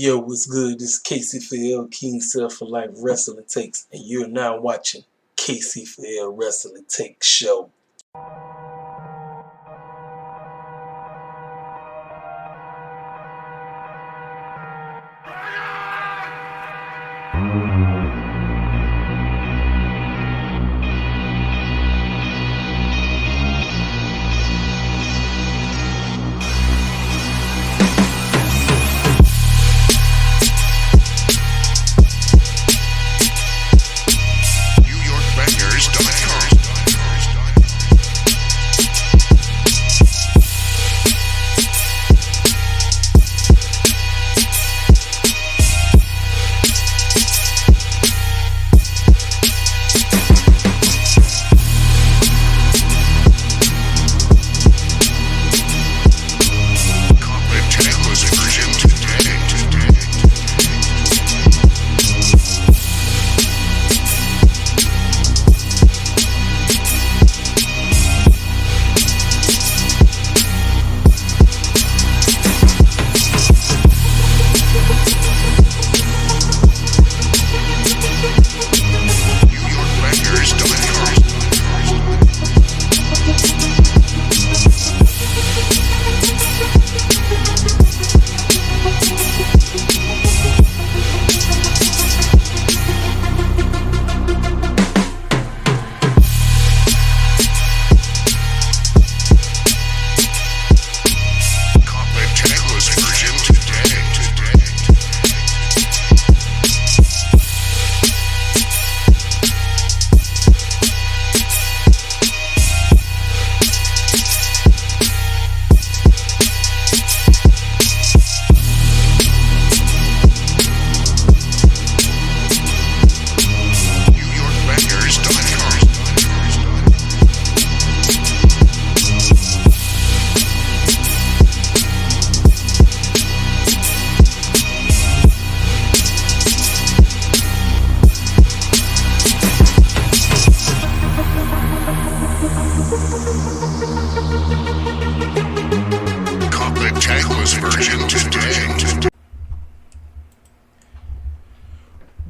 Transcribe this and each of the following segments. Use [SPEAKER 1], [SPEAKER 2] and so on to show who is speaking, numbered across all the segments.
[SPEAKER 1] Yo, what's good? This is Casey for L King Self for Life Wrestling Takes, and you're now watching Casey for L Wrestling Takes Show.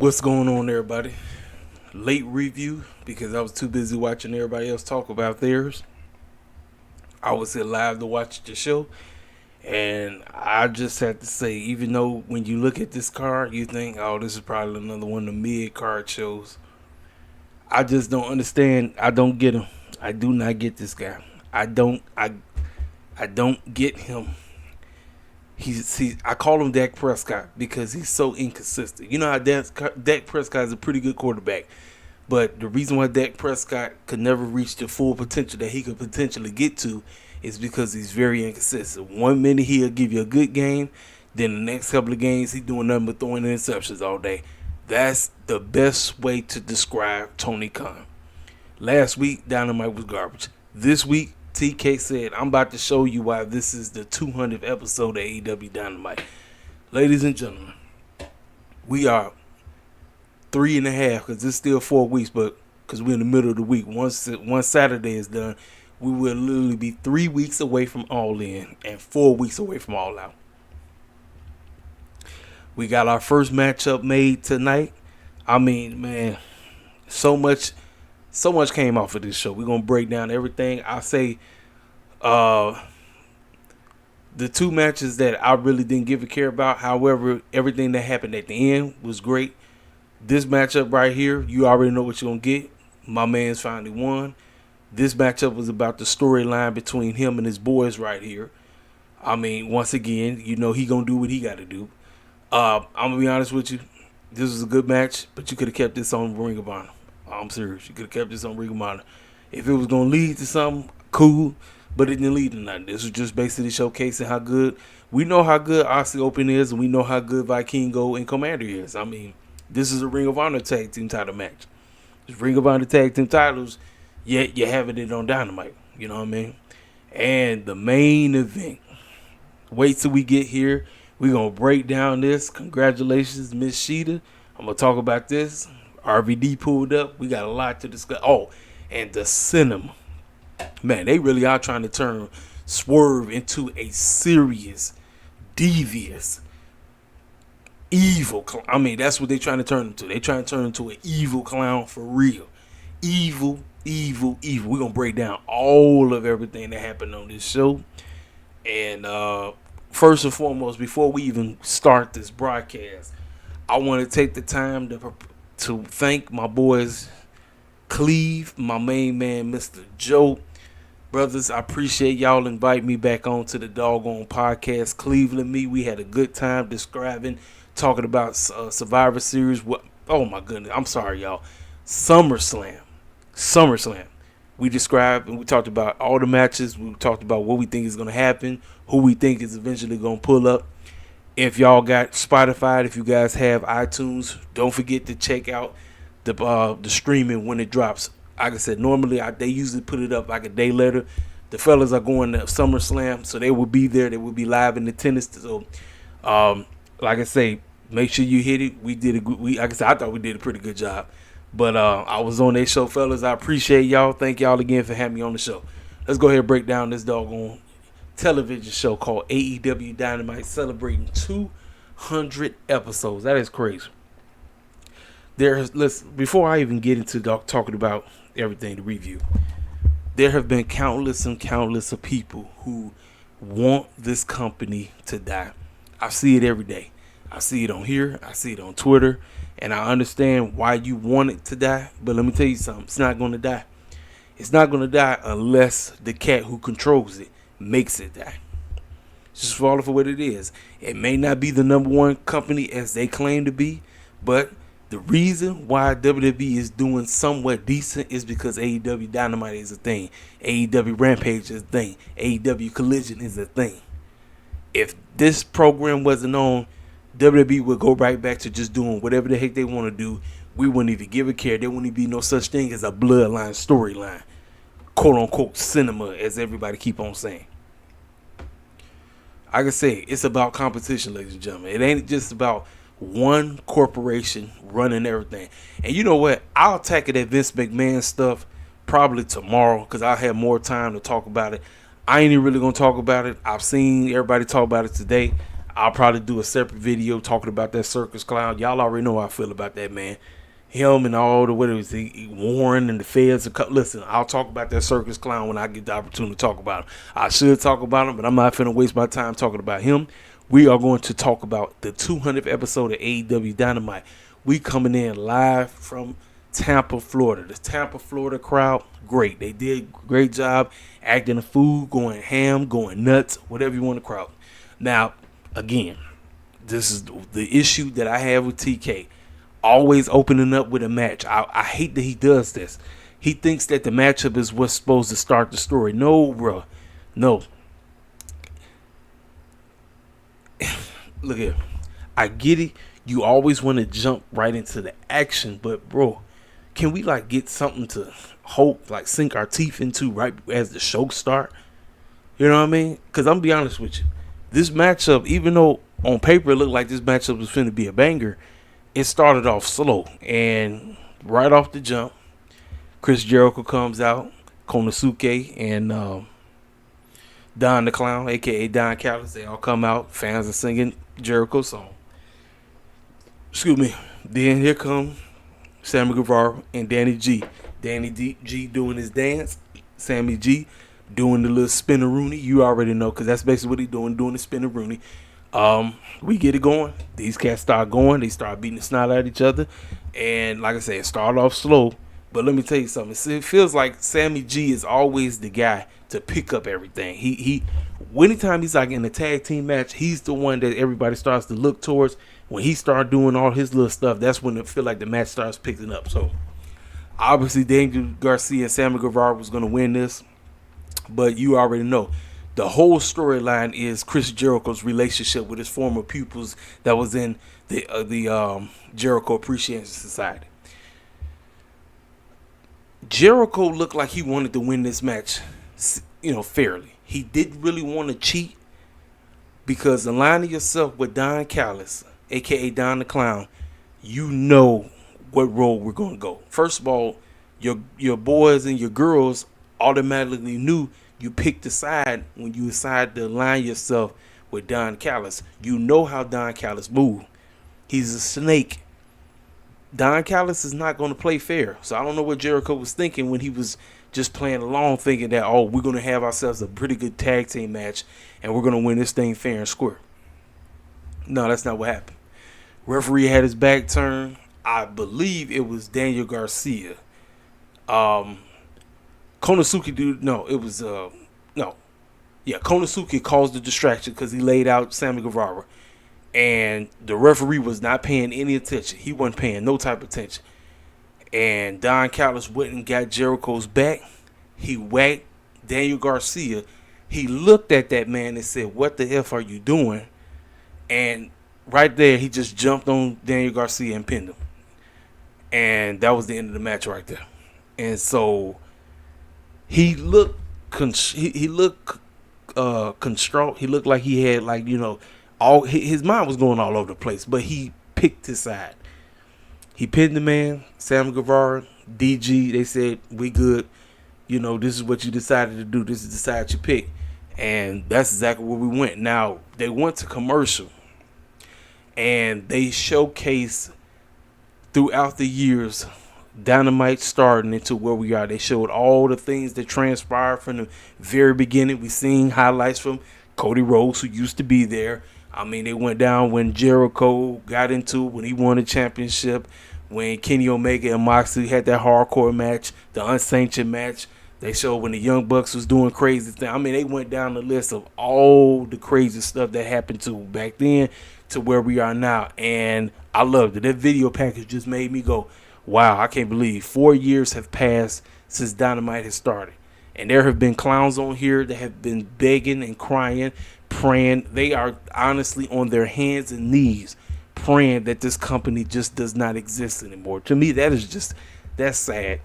[SPEAKER 1] What's going on, everybody? Late review because I was too busy watching everybody else talk about theirs. I was here live to watch the show, and I just have to say, even though when you look at this card, you think, oh, this is probably another one of the mid-card shows, I just don't understand. I don't get him. I do not get this guy. I don't get him. I call him Dak Prescott because he's so inconsistent. You know how Dak Prescott is a pretty good quarterback, but the reason why Dak Prescott could never reach the full potential that he could potentially get to is because he's very inconsistent. 1 minute he'll give you a good game, then the next couple of games he's doing nothing but throwing interceptions all day. That's the best way to describe Tony Khan. Last week, Dynamite was garbage. This week, TK said, I'm about to show you why this is the 200th episode of AEW Dynamite. Ladies and gentlemen, we are 3.5, because it's still 4 weeks, but because we're in the middle of the week. Once Saturday is done, we will literally be 3 weeks away from All In and 4 weeks away from All Out. We got our first matchup made tonight. I mean, man, so much came off of this show. We're going to break down everything. I say the 2 matches that I really didn't give a care about. However, everything that happened at the end was great. This matchup right here, you already know what you're going to get. My man's finally won. This matchup was about the storyline between him and his boys right here. I mean, once again, you know he going to do what he got to do. I'm going to be honest with you. This was a good match, but you could have kept this on Ring of Honor. I'm serious. You could have kept this on Ring of Honor. If it was going to lead to something, cool, but it didn't lead to nothing. This was just basically showcasing how good. We know how good Aussie Open is, and we know how good Vikingo and Commander is. I mean, this is a Ring of Honor tag team title match. It's Ring of Honor tag team titles, yet you're having it on Dynamite. You know what I mean? And the main event. Wait till we get here. We're going to break down this. Congratulations, Miss Sheeta. I'm going to talk about this. RVD pulled up. We got a lot to discuss. Oh, and the cinema. Man, they really are trying to turn Swerve into a serious, devious Evil. I mean, that's what they're trying to turn into. They're trying to turn into an evil clown for real. Evil, evil, evil. We're going to break down all of everything that happened on this show. And first and foremost, before we even start this broadcast, I want to take the time to thank my boys, Cleve, my main man, Mr. Joe. Brothers, I appreciate y'all inviting me back on to the doggone podcast. Cleveland, we had a good time talking about Survivor Series. Oh my goodness, I'm sorry, y'all. SummerSlam. We described and we talked about all the matches. We talked about what we think is going to happen, who we think is eventually going to pull up. If y'all got Spotify, if you guys have iTunes, don't forget to check out the streaming when it drops. Like I said, normally they usually put it up like a day later. The fellas are going to SummerSlam, so they will be there. They will be live in attendance. So, like I say, make sure you hit it. Like I said, I thought we did a pretty good job. But I was on their show, fellas. I appreciate y'all. Thank y'all again for having me on the show. Let's go ahead and break down this doggone television show called AEW Dynamite, celebrating 200 episodes. That is crazy. Before I even get into talking about everything to review, there have been countless of people who want this company to die. I see it every day. I see it on here. I see it on Twitter. And I understand why you want it to die. But let me tell you something. It's not going to die. It's not going to die unless the cat who controls it makes it die. Just follow for what it is. It may not be the number one company as they claim to be, but the reason why WWE is doing somewhat decent is because AEW Dynamite is a thing. AEW Rampage is a thing. AEW Collision is a thing. If this program wasn't on, WWE would go right back to just doing whatever the heck they want to do. We wouldn't even give a care. There wouldn't even be no such thing as a bloodline storyline. Quote unquote cinema, as everybody keep on saying. Like I say, it's about competition, ladies and gentlemen. It ain't just about one corporation running everything. And you know what? I'll tackle that Vince McMahon stuff probably tomorrow because I'll have more time to talk about it. I ain't even really going to talk about it. I've seen everybody talk about it today. I'll probably do a separate video talking about that circus clown. Y'all already know how I feel about that man. Him and all the, what it was, Warren and the feds. Listen, I'll talk about that circus clown when I get the opportunity to talk about him. I should talk about him, but I'm not finna waste my time talking about him. We are going to talk about the 200th episode of AEW Dynamite. We coming in live from Tampa, Florida. The Tampa, Florida crowd, great. They did a great job acting a fool, going ham, going nuts, whatever you want to crowd. Now, again, this is the issue that I have with TK. Always opening up with a match. I hate that he does this. He thinks that the matchup is what's supposed to start the story. No, bro. No. Look here. I get it. You always want to jump right into the action, but bro, can we like get something to hope, like sink our teeth into right as the show start? You know what I mean? Because I'm gonna be honest with you. This matchup, even though on paper it looked like this matchup was finna be a banger, it started off slow. And right off the jump, Chris Jericho comes out, Konosuke and Don the Clown, a.k.a. Don Callis, they all come out. Fans are singing Jericho's song. Excuse me. Then here come Sammy Guevara and Danny G. Danny G doing his dance. Sammy G doing the little spin-a-rooney. You already know, because that's basically what he's doing the spin-a-rooney. We get it going. These cats start going. They start beating the snot at each other. And like I said, it started off slow. But let me tell you something. It feels like Sammy G is always the guy to pick up everything. He anytime he's like in a tag team match, he's the one that everybody starts to look towards. When he starts doing all his little stuff, that's when it feel like the match starts picking up. So obviously Daniel Garcia and Sammy Guevara was going to win this. But you already know. The whole storyline is Chris Jericho's relationship with his former pupils that was in the Jericho Appreciation Society. Jericho looked like he wanted to win this match, fairly. He didn't really want to cheat because aligning yourself with Don Callis, a.k.a. Don the Clown, you know what road we're going to go. First of all, your boys and your girls automatically knew you picked a side when you decided to align yourself with Don Callis. You know how Don Callis moved. He's a snake. Don Callis is not going to play fair. So I don't know what Jericho was thinking when he was just playing along, thinking that, oh, we're going to have ourselves a pretty good tag team match and we're going to win this thing fair and square. No, that's not what happened. Referee had his back turned. I believe it was Daniel Garcia. Konosuke dude, no, it was no. Yeah, Konosuke caused the distraction because he laid out Sammy Guevara. And the referee was not paying any attention. He wasn't paying no type of attention. And Don Callis went and got Jericho's back. He whacked Daniel Garcia. He looked at that man and said, "What the F are you doing?" And right there, he just jumped on Daniel Garcia and pinned him. And that was the end of the match right there. And so he looked constraught. He looked like he had, like, you know, all his mind was going all over the place. But he picked his side. He pinned the man, Sam Guevara, DG. They said, "We good. You know, this is what you decided to do. This is the side you picked." And that's exactly where we went. Now, they went to commercial. And they showcased throughout the years Dynamite starting into where we are. They showed all the things that transpired from the very beginning. We seen highlights from Cody Rhodes, who used to be there. I mean, they went down when Jericho got into it, when he won the championship, when Kenny Omega and Moxley had that hardcore match, the unsanctioned match. They showed when the Young Bucks was doing crazy things. I mean, they went down the list of all the crazy stuff that happened to back then to where we are now. And I loved it. That video package just made me go, wow, I can't believe 4 years have passed since Dynamite has started. And there have been clowns on here that have been begging and crying, praying. They are honestly on their hands and knees praying that this company just does not exist anymore. To me, that's sad.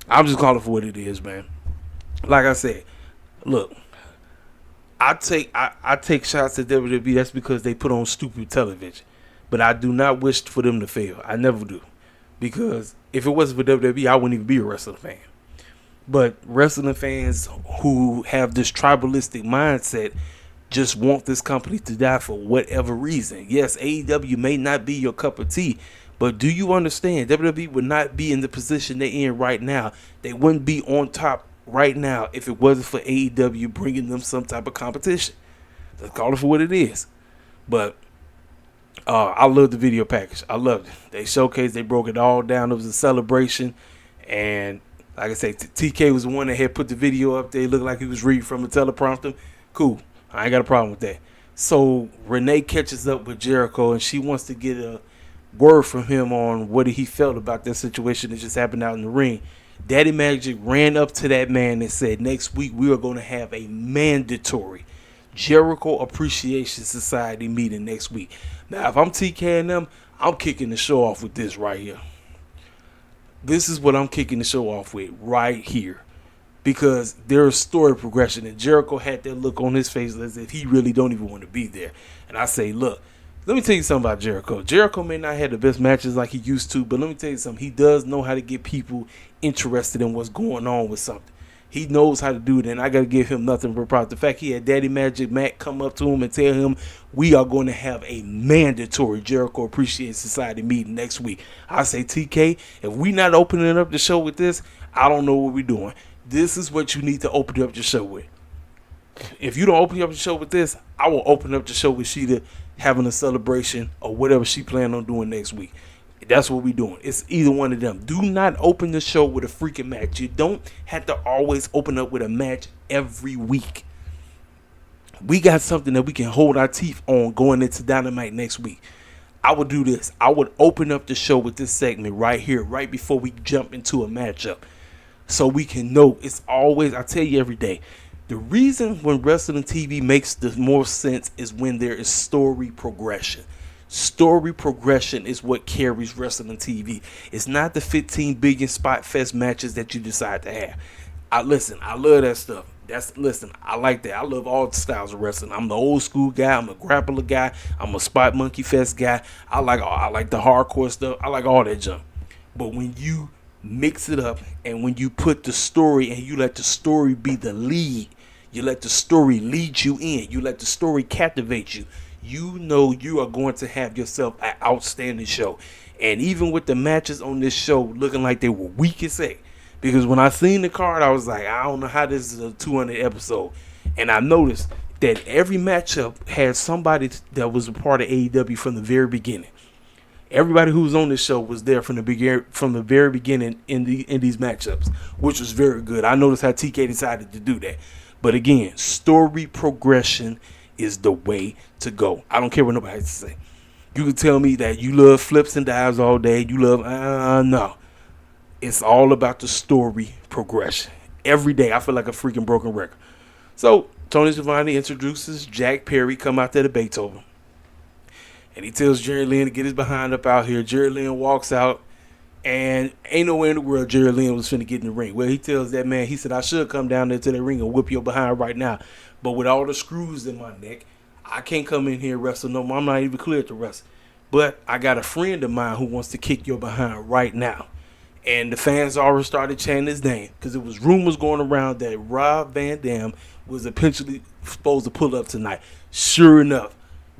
[SPEAKER 1] I'm just calling for what it is, man. Like I said, look, I take shots at WWE. That's because they put on stupid television. But I do not wish for them to fail. I never do. Because if it wasn't for WWE, I wouldn't even be a wrestling fan. But wrestling fans who have this tribalistic mindset just want this company to die for whatever reason. Yes, AEW may not be your cup of tea, but do you understand? WWE would not be in the position they're in right now. They wouldn't be on top right now if it wasn't for AEW bringing them some type of competition. Let's call it for what it is. But I love the video package. I loved it. They showcased, they broke it all down. It was a celebration. And like I say, TK was the one that had put the video up there. It looked like he was reading from a teleprompter. Cool. I ain't got a problem with that. So Renee catches up with Jericho, and she wants to get a word from him on what he felt about that situation that just happened out in the ring. Daddy Magic ran up to that man and said, next week we are going to have a mandatory Jericho Appreciation Society meeting next week. Now, if I'm TK and them, I'm kicking the show off with this right here. This is what I'm kicking the show off with right here. Because there's story progression, and Jericho had that look on his face as if he really don't even want to be there. And I say, look, let me tell you something about Jericho. Jericho may not have the best matches like he used to, but let me tell you something. He does know how to get people interested in what's going on with something. He knows how to do it, and I got to give him nothing but props. The fact he had Daddy Magic Mac come up to him and tell him we are going to have a mandatory Jericho Appreciation Society meeting next week. I say, TK, if we not opening up the show with this, I don't know what we're doing. This is what you need to open up your show with. If you don't open up the show with this, I will open up the show with Sheeta having a celebration or whatever she planned on doing next week. That's what we're doing. It's either one of them. Do not open the show with a freaking match. You don't have to always open up with a match every week. We got something that we can hold our teeth on going into Dynamite next week. I would do this. I would open up the show with this segment right here, right before we jump into a matchup. So we can know it's always, I tell you every day, the reason when wrestling TV makes the more sense is when there is story progression. Story progression is what carries wrestling TV. It's not the 15 billion spot fest matches that you decide to have. I love that stuff. I like that. I love all the styles of wrestling. I'm the old school guy. I'm a grappler guy. I'm a spot monkey fest guy. I like the hardcore stuff. I like all that junk. But when you mix it up and when you put the story and you let the story be the lead, you let the story lead you in, you let the story captivate you, you know you are going to have yourself an outstanding show. And even with the matches on this show looking like they were weak as heck, because when I seen the card, I was like, I don't know how this is a 200 episode. And I noticed that every matchup had somebody that was a part of AEW from the very beginning. Everybody who was on this show was there from the very beginning in these matchups, which was very good. I noticed how TK decided to do that. But again, story progression is the way to go. I don't care what nobody has to say. You can tell me that you love flips and dives all day. You love no. It's all about the story progression. Every day I feel like a freaking broken record. So Tony Schiavone introduces Jack Perry, come out there to Beethoven. And he tells Jerry Lynn to get his behind up out here. Jerry Lynn walks out, and ain't nowhere in the world Jerry Lynn was finna get in the ring. Well, he tells that man, he said, I should come down there to the ring and whip your behind right now. But with all the screws in my neck, I can't come in here and wrestle no more. I'm not even cleared to wrestle. But I got a friend of mine who wants to kick your behind right now. And the fans already started chanting his name because it was rumors going around that Rob Van Dam was eventually supposed to pull up tonight. Sure enough,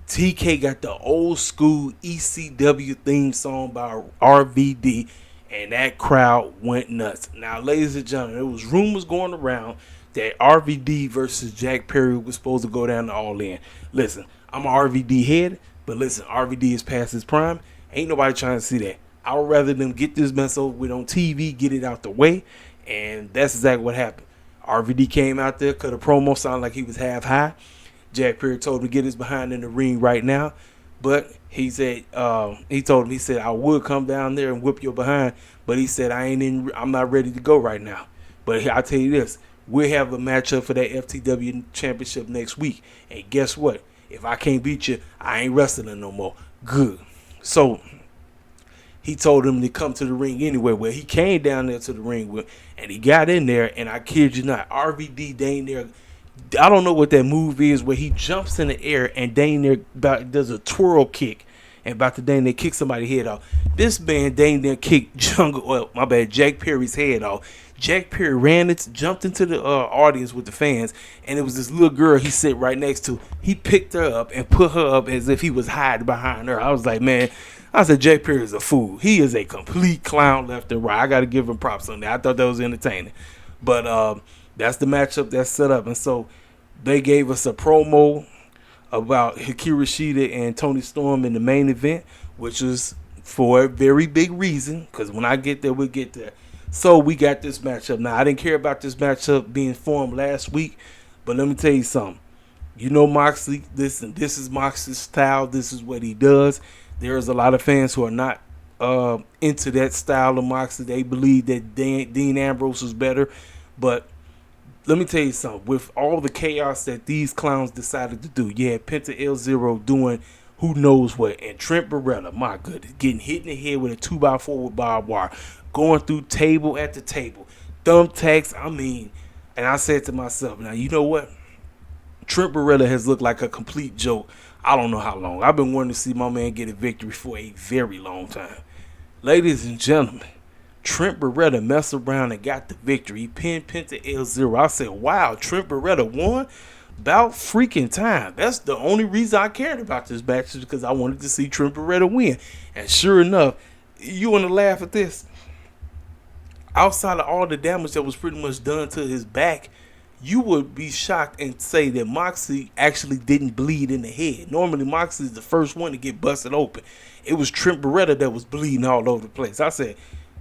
[SPEAKER 1] TK got the old school ECW theme song by RVD, and that crowd went nuts. Now, ladies and gentlemen, there was rumors going around that RVD versus Jack Perry was supposed to go down to All In. Listen, I'm an RVD head, but listen, RVD is past his prime. Ain't nobody trying to see that. I would rather them get this mess over with on TV, get it out the way, and that's exactly what happened. RVD came out there, cut a promo, sounded like he was half high. Jack Perry told him to get his behind in the ring right now, but he said he said I would come down there and whip your behind, but he said I'm not ready to go right now. But I'll tell you this, we'll have a matchup for that FTW championship next week, and guess what? If I can't beat you, I ain't wrestling no more. Good. So he told him to come to the ring anyway. Well, he came down there to the ring and he got in there, and I kid you not, RVD dang there. I don't know what that move is where he jumps in the air and dang there does a twirl kick and about to dang there kick somebody's head off. This man dang there kicked Jack Perry's head off. Jack Perry jumped into the audience with the fans, and it was this little girl he sit right next to. He picked her up and put her up as if he was hiding behind her. I was like, man, I said, Jack Perry is a fool. He is a complete clown left and right. I got to give him props on that. I thought that was entertaining. But that's the matchup that's set up. And so they gave us a promo about Hikaru Shida and Tony Storm in the main event, which was for a very big reason, because when I get there, we'll get there. So we got this matchup. Now, I didn't care about this matchup being formed last week, but let me tell you something. You know Moxley, this is Moxley's style. This is what he does. There's a lot of fans who are not into that style of Moxley. They believe that Dean Ambrose was better. But let me tell you something. With all the chaos that these clowns decided to do, you had Penta El Zero doing who knows what, and Trent Beretta, my goodness, getting hit in the head with a 2x4 with barbed wire, going through table after table, thumbtacks. And I said to myself, now you know what? Trent Beretta has looked like a complete joke. I don't know how long. I've been wanting to see my man get a victory for a very long time. Ladies and gentlemen, Trent Beretta messed around and got the victory. He pinned Penta El Zero. I said, wow, Trent Beretta won? About freaking time. That's the only reason I cared about this match, is because I wanted to see Trent Beretta win. And sure enough, you want to laugh at this? Outside of all the damage that was pretty much done to his back, you would be shocked and say that Moxley actually didn't bleed in the head. Normally, Moxley is the first one to get busted open. It was Trent Beretta that was bleeding all over the place. I said,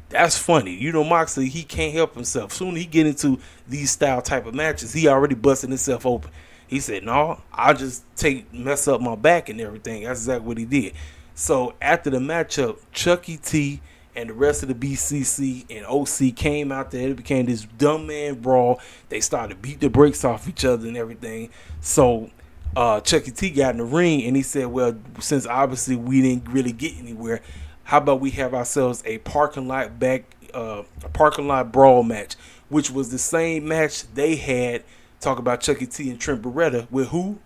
[SPEAKER 1] that's funny. You know, Moxley, he can't help himself. Soon as he get into these style type of matches, he already busting himself open. He said, no, I'll just mess up my back and everything. That's exactly what he did. So after the matchup, Chucky T and the rest of the BCC and OC came out there. It became this dumb man brawl. They started to beat the brakes off each other and everything. So Chucky T got in the ring and he said, well, since obviously we didn't really get anywhere, how about we have ourselves a parking lot brawl match, which was the same match they had. Talk about Chucky T and Trent Beretta with who?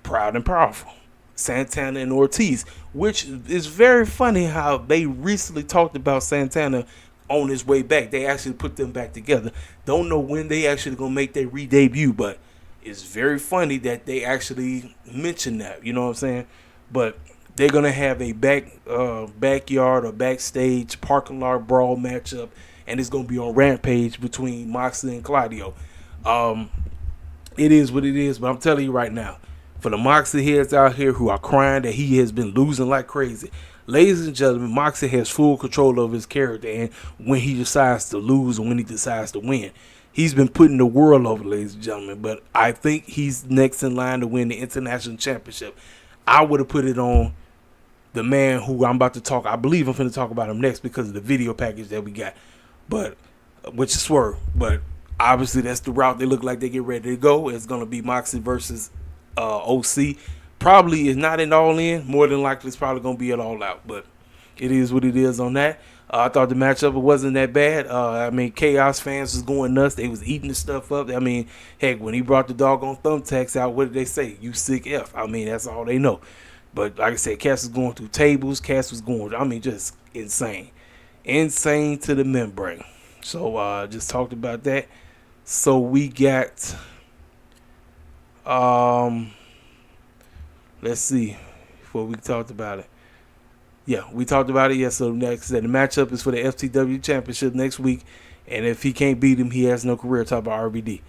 [SPEAKER 1] Proud and Powerful, Santana and Ortiz, which is very funny how they recently talked about Santana on his way back. They actually put them back together. Don't know when they actually gonna make their re-debut, but It's very funny that they actually mention that. You know what I'm saying? But they're gonna have a backyard or backstage parking lot brawl matchup, and it's gonna be on Rampage between Moxley and Claudio. Um, it is what it is, but I'm telling you right now, for the Moxley heads out here who are crying that he has been losing like crazy, ladies and gentlemen, Moxley has full control of his character and when he decides to lose and when he decides to win. He's been putting the world over, ladies and gentlemen, but I think he's next in line to win the International Championship. I would have put it on the man who I'm about to talk. I believe I'm going to talk about him next because of the video package that we got, but which is Swerve. But obviously, that's the route they look like they get ready to go. It's going to be Moxley versus OC. Probably is not an all in. More than likely, it's probably going to be an all out. But it is what it is on that. I thought the matchup wasn't that bad. I mean, Chaos fans was going nuts. They was eating the stuff up. I mean, heck, when he brought the doggone thumbtacks out, what did they say? You sick F. I mean, that's all they know. But like I said, Cass was going through tables. Cass was going, I mean, just insane. Insane to the membrane. So just talked about that. So we got, let's see, before we talked about it. Yeah, we talked about it. Yeah, so next, the matchup is for the FTW Championship next week. And if he can't beat him, he has no career. Talk about RVD.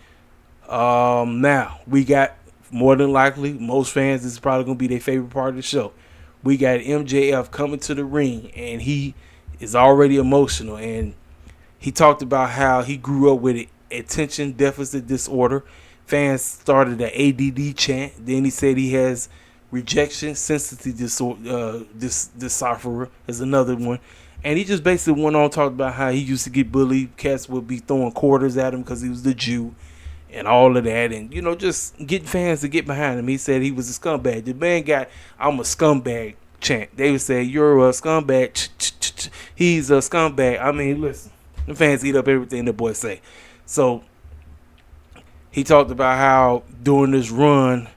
[SPEAKER 1] Now, we got, more than likely, most fans, this is probably going to be their favorite part of the show. We got MJF coming to the ring, and he is already emotional. And he talked about how he grew up with attention deficit disorder. Fans started an ADD chant. Then he said he has rejection sensitive disorder, decipherer is another one. And he just basically went on talking about how he used to get bullied. Cats would be throwing quarters at him because he was the Jew and all of that. And, you know, just getting fans to get behind him. He said he was a scumbag. The man got, I'm a scumbag chant. They would say, you're a scumbag. He's a scumbag. I mean, listen, the fans eat up everything the boy say. So he talked about how during this run,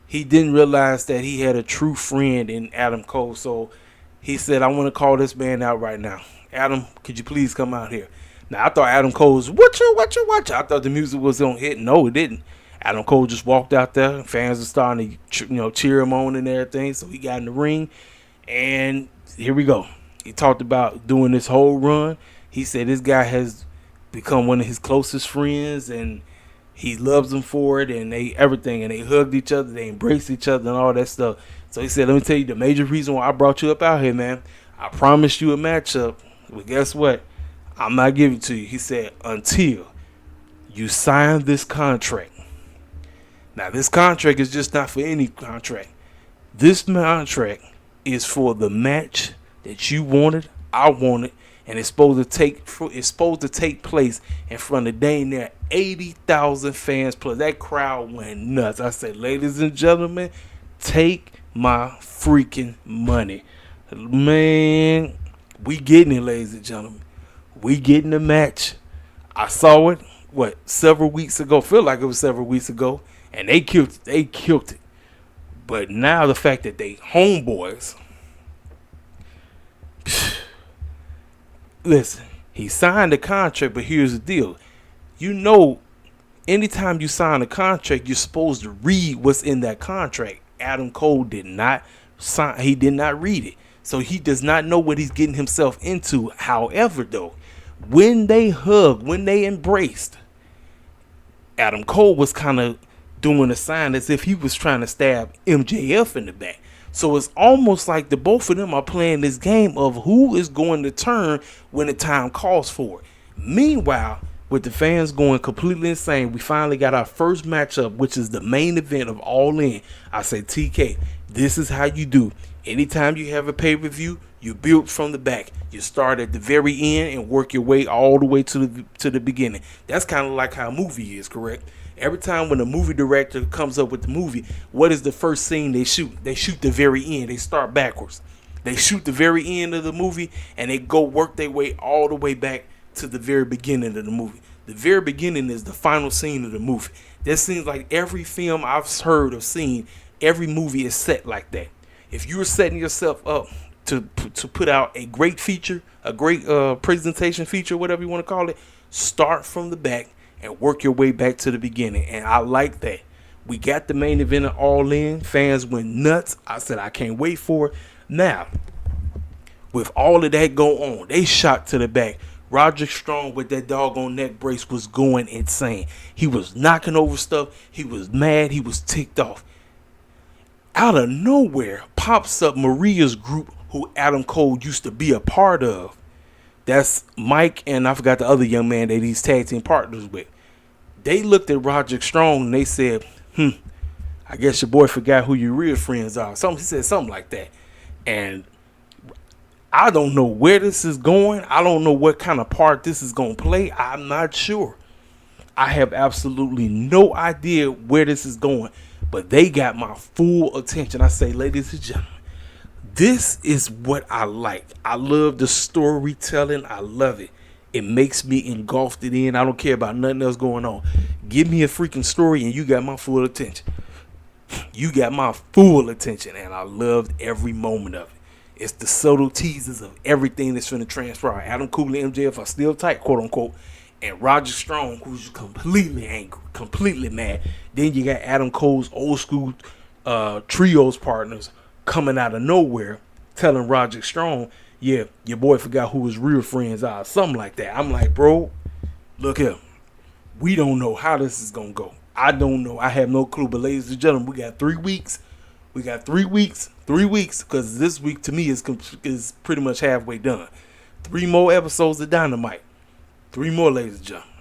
[SPEAKER 1] he didn't realize that he had a true friend in Adam Cole. So he said, I want to call this man out right now. Adam, could you please come out here? Now, I thought Adam Cole was, watch. I thought the music was going to hit. No, it didn't. Adam Cole just walked out there. Fans were starting to, cheer him on and everything. So he got in the ring. And here we go. He talked about doing this whole run. He said this guy has become one of his closest friends. And he loves them for it, and they everything, and they hugged each other, they embraced each other, and all that stuff. So he said, let me tell you the major reason why I brought you up out here, man. I promised you a matchup, but guess what? I'm not giving it to you. He said, until you sign this contract. Now, this contract is just not for any contract. This contract is for the match that you wanted, I wanted, and it's supposed to take place in front of dang near 80,000 fans plus. That crowd went nuts. I said, ladies and gentlemen, take my freaking money. Man, we getting it, ladies and gentlemen. We getting the match. I saw it, several weeks ago. Feel like it was several weeks ago. And they killed it. They killed it. But now the fact that they homeboys. Listen, he signed the contract, but here's the deal. You know, anytime you sign a contract, you're supposed to read what's in that contract. Adam Cole did not sign. He did not read it. So he does not know what he's getting himself into. However, though, when they hugged, when they embraced, Adam Cole was kind of doing a sign as if he was trying to stab MJF in the back. So it's almost like the both of them are playing this game of who is going to turn when the time calls for it. Meanwhile, with the fans going completely insane, we finally got our first matchup, which is the main event of All In. I say, TK, this is how you do. Anytime you have a pay-per-view, you build from the back. You start at the very end and work your way all the way to the beginning. That's kind of like how a movie is, correct? Every time when a movie director comes up with the movie, what is the first scene they shoot? They shoot the very end. They start backwards. They shoot the very end of the movie and they go work their way all the way back to the very beginning of the movie. The very beginning is the final scene of the movie. That seems like every film I've heard or seen, every movie is set like that. If you're setting yourself up to put out a great feature, a great presentation feature, whatever you want to call it, start from the back and work your way back to the beginning. And I like that. We got the main event all in. Fans went nuts. I said, I can't wait for it. Now, with all of that going on, they shot to the back. Roderick Strong with that doggone neck brace was going insane. He was knocking over stuff. He was mad. He was ticked off. Out of nowhere pops up Maria's group, who Adam Cole used to be a part of. That's Mike and I forgot the other young man that he's tag team partners with. They looked at Roderick Strong and they said, I guess your boy forgot who your real friends are. He said something like that. And I don't know where this is going. I don't know what kind of part this is going to play. I'm not sure. I have absolutely no idea where this is going. But they got my full attention. I say, ladies and gentlemen, this is what I like. I love the storytelling. I love it. It makes me engulfed it in. I don't care about nothing else going on. Give me a freaking story and you got my full attention. You got my full attention, and I loved every moment of it. It's the subtle teasers of everything that's going to transpire. Adam Cole and MJF are still tight, quote unquote, and Roger Strong, who's completely angry, completely mad. Then you got Adam Cole's old school trios partners coming out of nowhere, telling Roger Strong, yeah, your boy forgot who his real friends are, something like that. I'm like, bro, look here. We don't know how this is going to go. I don't know. I have no clue. But ladies and gentlemen, we got 3 weeks. We got 3 weeks. 3 weeks, because this week to me is pretty much halfway done. 3 more episodes of Dynamite. 3 more, ladies and gentlemen.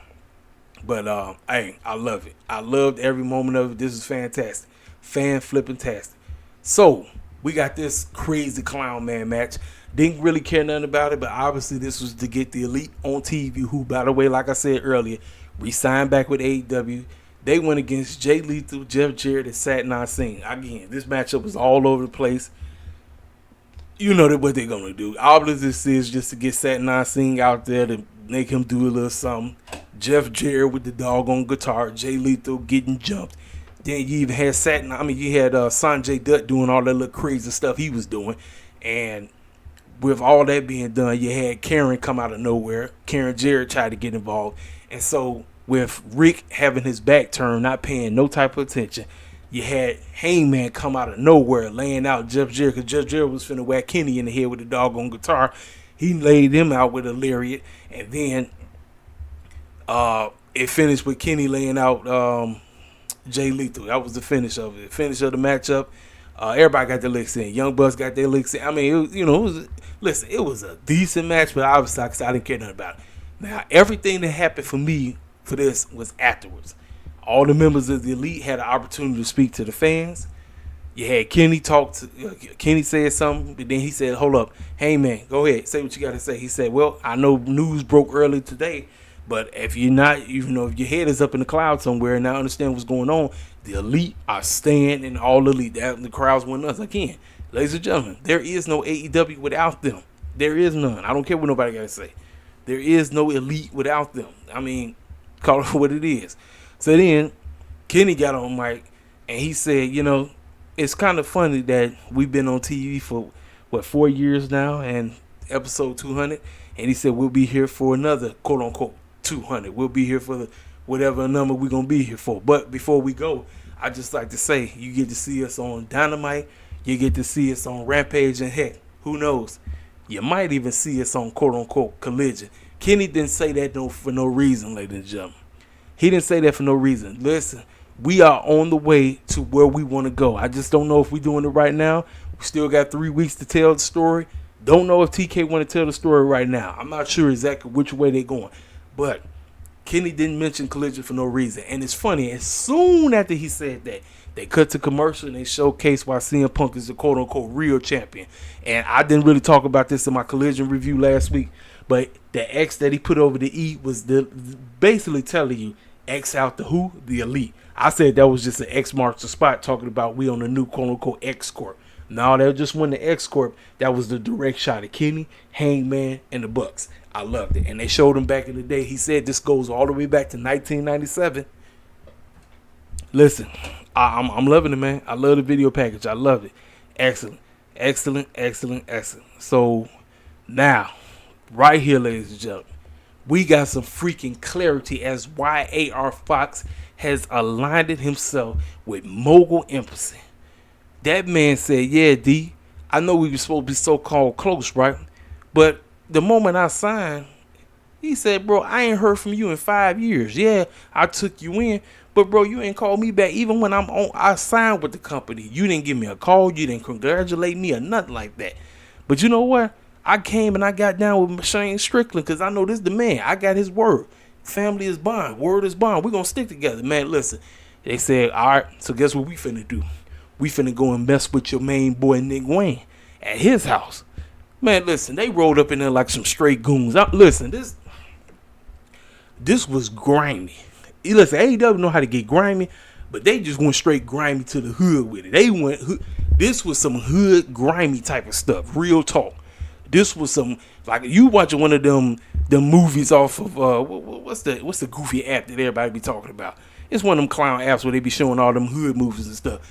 [SPEAKER 1] But I love it. I loved every moment of it. This is fantastic. Fan-flipping-tastic. So, we got this crazy clown man match. Didn't really care nothing about it, but obviously this was to get the Elite on TV, who, by the way, like I said earlier, re-signed back with AEW. They went against Jay Lethal, Jeff Jarrett, and Satnam Singh. Again, this matchup was all over the place. You know what they're going to do. All of this is just to get Satnam Singh out there to make him do a little something. Jeff Jarrett with the doggone guitar. Jay Lethal getting jumped. Then you even had Sanjay Dutt doing all that little crazy stuff he was doing. And with all that being done, you had Karen come out of nowhere. Karen Jarrett tried to get involved. And so, with Rick having his back turned, not paying no type of attention, you had Hangman come out of nowhere, laying out Jeff Jarrett, because Jeff Jarrett was finna whack Kenny in the head with the doggone guitar. He laid him out with a lariat, and then it finished with Kenny laying out Jay Lethal. That was the finish of it. Finish of the matchup. Everybody got their licks in. Young Bucks got their licks in. I mean, it was a decent match, but obviously I didn't care nothing about it. Now, everything that happened for me for this was afterwards. All the members of the Elite had an opportunity to speak to the fans. You had Kenny Kenny said something, but then he said, hold up, hey man, go ahead, say what you got to say. He said, well, I know news broke early today, but if you're not, if your head is up in the cloud somewhere and I understand what's going on, the Elite are staying, and all Elite, the crowds went nuts. Again, ladies and gentlemen, there is no AEW without them. There is none. I don't care what nobody got to say. There is no Elite without them. I mean, call it for what it is. So then Kenny got on mic and he said, it's kind of funny that we've been on TV for 4 years now, and episode 200, and he said we'll be here for another quote unquote 200. We'll be here for whatever number we're gonna be here for. But before we go, I just like to say you get to see us on Dynamite, you get to see us on Rampage, and heck, who knows, you might even see us on quote unquote Collision. Kenny didn't say that for no reason, ladies and gentlemen. He didn't say that for no reason. Listen, we are on the way to where we want to go. I just don't know if we're doing it right now. We still got 3 weeks to tell the story. Don't know if TK want to tell the story right now. I'm not sure exactly which way they're going. But Kenny didn't mention Collision for no reason. And it's funny, as soon after he said that, they cut to commercial and they showcase why CM Punk is the quote-unquote real champion. And I didn't really talk about this in my Collision review last week, but the X that he put over the E was basically telling you X out the who? The Elite. I said that was just an X marks the spot, talking about we on the new quote-unquote X Corp. No, that just wasn't the X Corp. That was the direct shot of Kenny, Hangman, and the Bucks. I loved it. And they showed him back in the day. He said this goes all the way back to 1997. Listen, I'm loving it, man. I love the video package. I love it. Excellent. Excellent, excellent, excellent. So, now, right here, ladies and gentlemen, we got some freaking clarity as why AR Fox has aligned himself with Mogul Embassy. That man said, yeah, D, I know we were supposed to be so-called close, right? But the moment I signed, he said, bro, I ain't heard from you in 5 years. Yeah, I took you in, but bro, you ain't called me back. Even when I signed with the company, you didn't give me a call. You didn't congratulate me or nothing like that. But you know what? I came and I got down with Shane Strickland because I know this the man. I got his word. Family is bond. Word is bond. We're going to stick together. Man, listen. They said, all right, so guess what we finna do? We finna go and mess with your main boy, Nick Wayne, at his house. Man, listen, they rolled up in there like some straight goons. Listen, this was grimy. Listen, AEW know how to get grimy, but they just went straight grimy to the hood with it. This was some hood grimy type of stuff. Real talk. This was some, like, you watching one of them movies off of what's the goofy app that everybody be talking about? It's one of them clown apps where they be showing all them hood movies and stuff.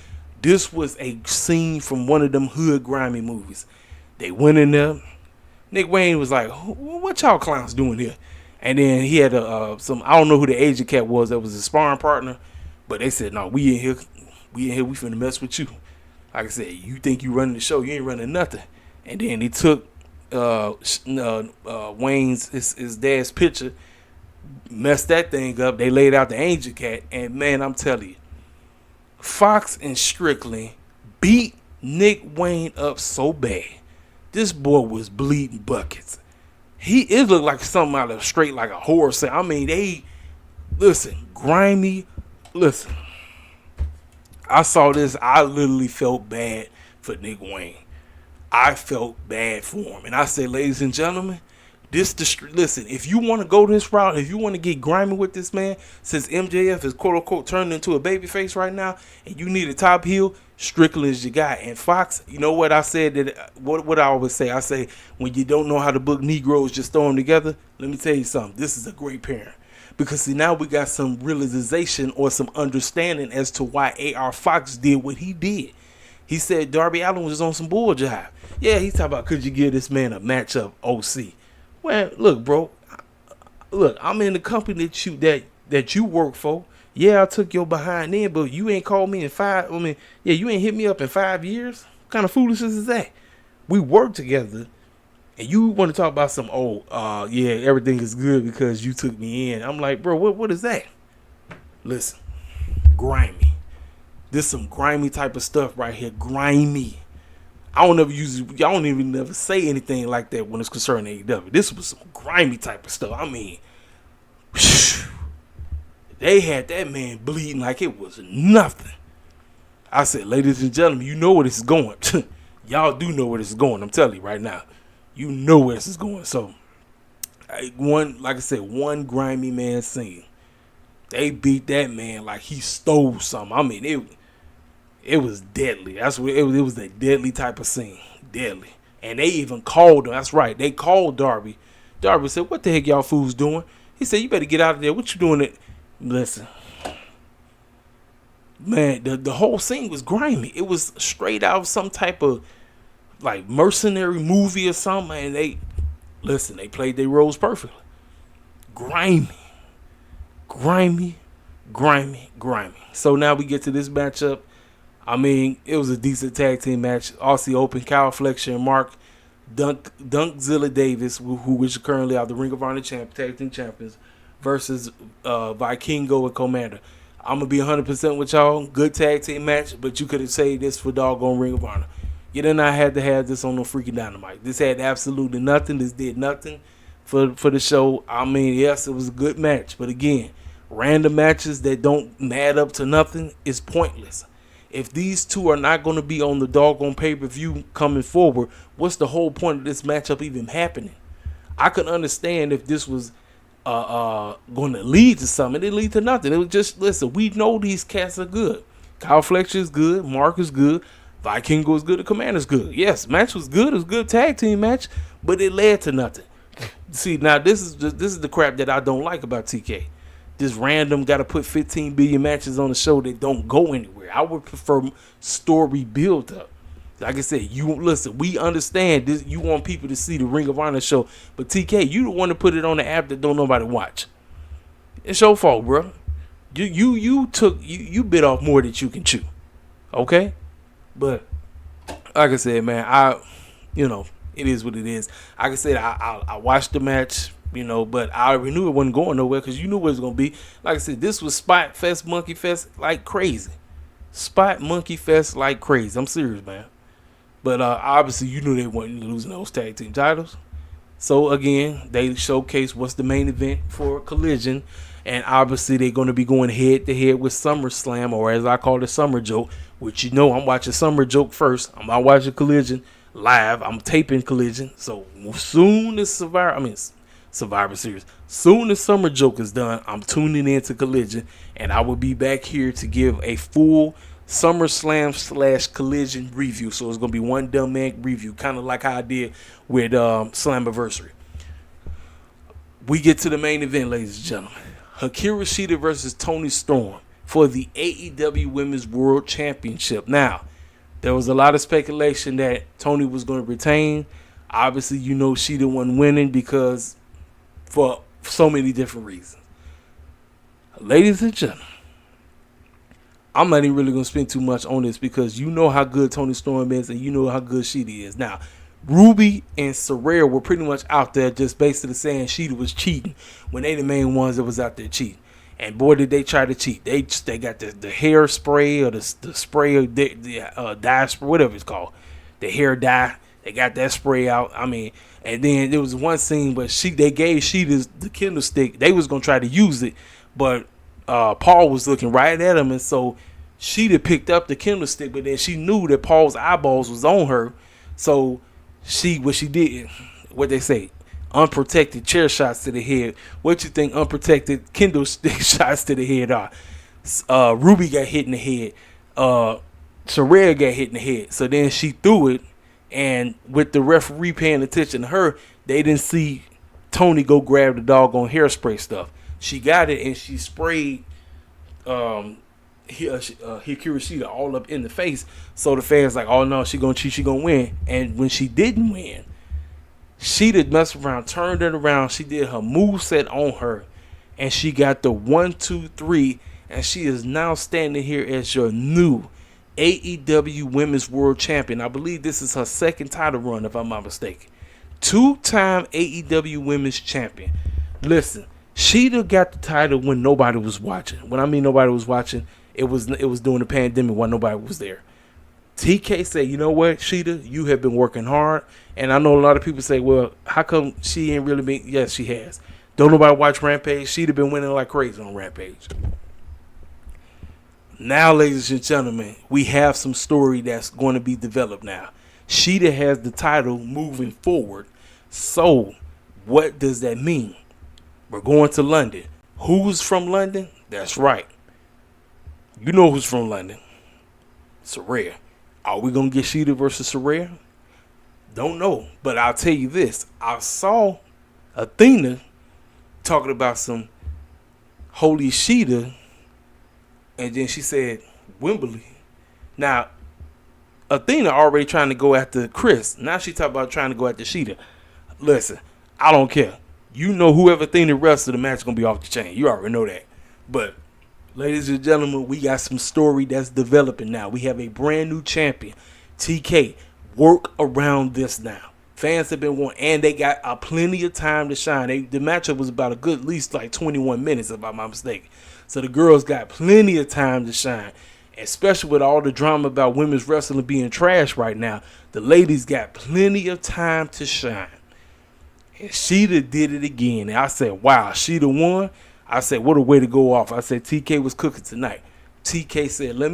[SPEAKER 1] This was a scene from one of them hood grimy movies. They went in there. Nick Wayne was like, "What y'all clowns doing here?" And then he had I don't know who the Asian cat was that was his sparring partner, but they said, "No, we in here, we finna mess with you." Like I said, you think you running the show, you ain't running nothing. And then he took Wayne's his dad's picture, messed that thing up. They laid out the Angel Cat, and man, I'm telling you, Fox and Strickland beat Nick Wayne up so bad. This boy was bleeding buckets. It looked like something out of straight like a horror scene. I mean, grimy. Listen, I saw this. I literally felt bad for Nick Wayne. I felt bad for him. And I said, ladies and gentlemen, listen, if you want to go this route, if you want to get grimy with this man, since MJF is quote unquote turned into a babyface right now, and you need a top heel, Strickland is your guy. And Fox, you know what I said, what I always say? I say, when you don't know how to book Negroes, just throw them together. Let me tell you something. This is a great pairing. Because see, now we got some realization or some understanding as to why AR Fox did what he did. He said Darby Allin was on some bull jive. Yeah, he's talking about, could you give this man a matchup, OC? Well, look, bro. Look, I'm in the company that you work for. Yeah, I took your behind in, but you ain't called me in 5. You ain't hit me up in 5 years. What kind of foolishness is that? We work together, and you want to talk about some, everything is good because you took me in. I'm like, bro, what is that? Listen, grimy. This some grimy type of stuff right here. Grimy. I don't even never say anything like that when it's concerning AEW. This was some grimy type of stuff. I mean, they had that man bleeding like it was nothing. I said, ladies and gentlemen, you know where this is going. Y'all do know where this is going. I'm telling you right now. You know where this is going. So, one grimy man scene. They beat that man like he stole something. I mean, it was deadly. That's what it was a deadly type of scene. Deadly. And they even called him. That's right. They called Darby. Darby said, what the heck y'all fools doing? He said, you better get out of there. What you doing? Listen. Man, the whole scene was grimy. It was straight out of some type of like mercenary movie or something. And they played their roles perfectly. Grimy. So now we get to this matchup. I mean, it was a decent tag team match. Aussie Open, Kyle Fletcher and Mark Dunkzilla Davis, who is currently out the Ring of Honor tag team champions, versus Vikingo and Commander. I'm going to be 100% with y'all. Good tag team match, but you could have saved this for doggone Ring of Honor. You did not have to have this on no freaking Dynamite. This had absolutely nothing. This did nothing for the show. I mean, yes, it was a good match, but again, random matches that don't add up to nothing is pointless. If these two are not going to be on the doggone pay-per-view coming forward, what's the whole point of this matchup even happening? I could understand if this was going to lead to something. It didn't lead to nothing. It was just, listen, we know these cats are good. Kyle Fletcher is good. Mark is good. Vikingo is good. The Commander's good. Yes, match was good. It was a good tag team match, but it led to nothing. See, now this is the crap that I don't like about TK. This random got to put 15 billion matches on the show that don't go anywhere. I would prefer story build up. Like I said, you listen. We understand this. You want people to see the Ring of Honor show, but TK, you the one to put it on the app that don't nobody watch. It's your fault, bro. You bit off more than you can chew. Okay, but like I said, man, it is what it is. Like I said, I watched the match, but I already knew it wasn't going nowhere because you knew what it was gonna be. Like I said, this was Spot Fest, Monkey Fest, like crazy. Spot Monkey Fest like crazy. I'm serious, man. But obviously, you knew they weren't losing those tag team titles. So again, they showcase what's the main event for Collision. And obviously, they're going to be going head-to-head with SummerSlam, or as I call it, Summer Joke, which I'm watching Summer Joke first. I'm not watching Collision live. I'm taping Collision. So soon as Survivor Series, soon as Summer Joke is done, I'm tuning into Collision, and I will be back here to give a full SummerSlam / Collision review. So it's going to be one dumb man review, kind of like how I did with Slammiversary. We get to the main event, ladies and gentlemen. Hikaru Shida versus Toni Storm for the AEW Women's World Championship. Now, there was a lot of speculation that Toni was going to retain. Obviously, Shida wasn't winning because for so many different reasons. Ladies and gentlemen, I'm not even really going to spend too much on this because you know how good Toni Storm is and you know how good Shida is. Now, Ruby and Saraya were pretty much out there just basically saying Shida was cheating when they the main ones that was out there cheating. And boy, did they try to cheat. They got the hair spray or the spray of the dye spray, whatever it's called. The hair dye. They got that spray out. And then there was one scene where they gave Shida the Kindle stick. They was going to try to use it, but Paul was looking right at him. And so Shida picked up the Kindle stick, but then she knew that Paul's eyeballs was on her. So what they say, unprotected chair shots to the head. What you think unprotected Kindle stick shots to the head are? Ruby got hit in the head. Saraya got hit in the head. So then she threw it, and with the referee paying attention to her, they didn't see Toni go grab the doggone hairspray stuff. She got it, and she sprayed Hikaru Shida all up in the face. So the fans like, oh no, she gonna cheat, she gonna win. And when she didn't win, Shida messed around, turned it around. She did her moveset on her, and she got the 1, 2, 3, and she is now standing here as your new AEW Women's World Champion. I believe this is her second title run, if I'm not mistaken. 2-time AEW Women's Champion. Listen, Shida got the title when nobody was watching. When I mean nobody was watching, it was during the pandemic when nobody was there. TK said, you know what, Shida, you have been working hard. And I know a lot of people say, well, how come she ain't really been? Yes, she has. Don't nobody watch Rampage? Shida been winning like crazy on Rampage. Now, ladies and gentlemen, we have some story that's going to be developed now. Shida has the title moving forward. So, what does that mean? We're going to London. Who's from London? That's right. You know who's from London. Saraya. Are we going to get Shida versus Saraya? Don't know. But I'll tell you this. I saw Athena talking about some holy Shida. And then she said Wembley. Now, Athena already trying to go after Chris. Now she talking about trying to go after Shida. Listen, I don't care. You know whoever Athena wrestles, the match is going to be off the chain. You already know that. But, ladies and gentlemen, we got some story that's developing now. We have a brand new champion. TK, work around this now. Fans have been wanting, and they got plenty of time to shine. The matchup was about a good, at least like 21 minutes, if I'm not mistaken. So the girls got plenty of time to shine, especially with all the drama about women's wrestling being trash right now. The ladies got plenty of time to shine. And Shida did it again. And I said, wow, Shida won. I said, what a way to go off. I said, TK was cooking tonight. TK said, let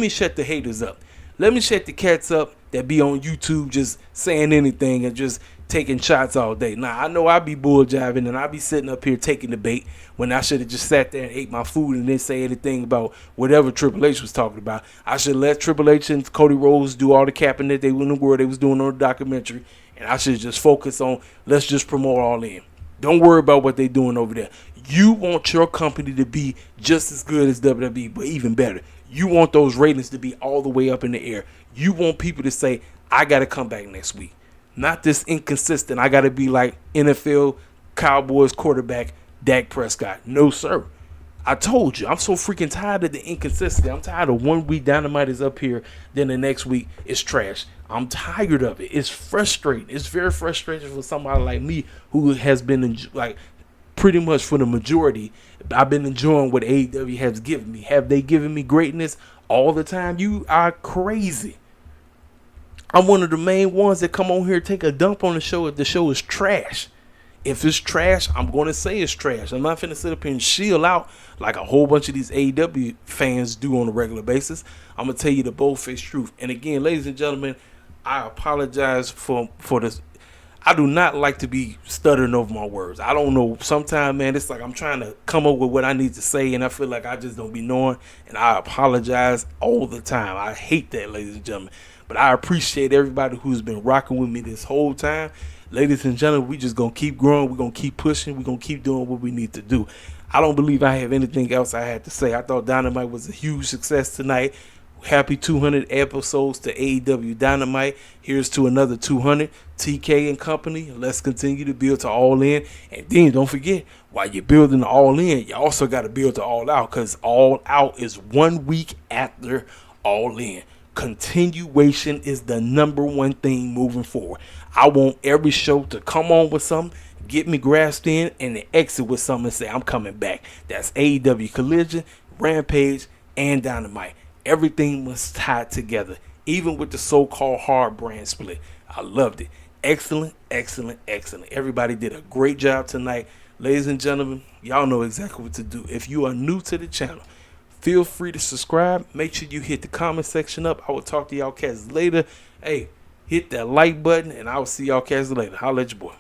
[SPEAKER 1] me shut the haters up. Let me shut the cats up that be on YouTube just saying anything and just taking shots all day. Now, I know I be bull jiving and I be sitting up here taking the bait when I should have just sat there and ate my food and didn't say anything about whatever Triple H was talking about. I should let Triple H and Cody Rhodes do all the capping that they in the world they was doing on the documentary, and I should just focus on let's just promote All In. Don't worry about what they doing over there. You want your company to be just as good as WWE, but even better. You want those ratings to be all the way up in the air. You want people to say, I got to come back next week. Not this inconsistent, I got to be like NFL Cowboys quarterback Dak Prescott. No, sir. I told you, I'm so freaking tired of the inconsistency. I'm tired of 1 week Dynamite is up here, then the next week it's trash. I'm tired of it. It's frustrating. It's very frustrating for somebody like me who has been like pretty much for the majority. I've been enjoying what AEW has given me. Have they given me greatness all the time? You are crazy. I'm one of the main ones that come on here and take a dump on the show if the show is trash. If it's trash, I'm going to say it's trash. I'm not finna sit up here and shield out like a whole bunch of these AEW fans do on a regular basis. I'm going to tell you the bold-faced truth. And again, ladies and gentlemen, I apologize for this. I do not like to be stuttering over my words. I don't know. Sometimes, man, it's like I'm trying to come up with what I need to say, and I feel like I just don't be knowing. And I apologize all the time. I hate that, ladies and gentlemen. But I appreciate everybody who's been rocking with me this whole time. Ladies and gentlemen, we just going to keep growing. We're going to keep pushing. We're going to keep doing what we need to do. I don't believe I have anything else I had to say. I thought Dynamite was a huge success tonight. Happy 200 episodes to AEW Dynamite. Here's to another 200. TK and company, let's continue to build to All In. And then don't forget, while you're building to All In, you also got to build to All Out, because All Out is 1 week after All In. Continuation is the number one thing moving forward. I want every show to come on with something, get me grasped in, and then exit with something and say, I'm coming back. That's AEW Collision, Rampage, and Dynamite. Everything must tie together, even with the so-called hard brand split. I loved it. Excellent, excellent, excellent. Everybody did a great job tonight. Ladies and gentlemen, y'all know exactly what to do. If you are new to the channel, feel free to subscribe. Make sure you hit the comment section up. I will talk to y'all cats later. Hey, hit that like button, and I will see y'all cats later. Holla at your boy.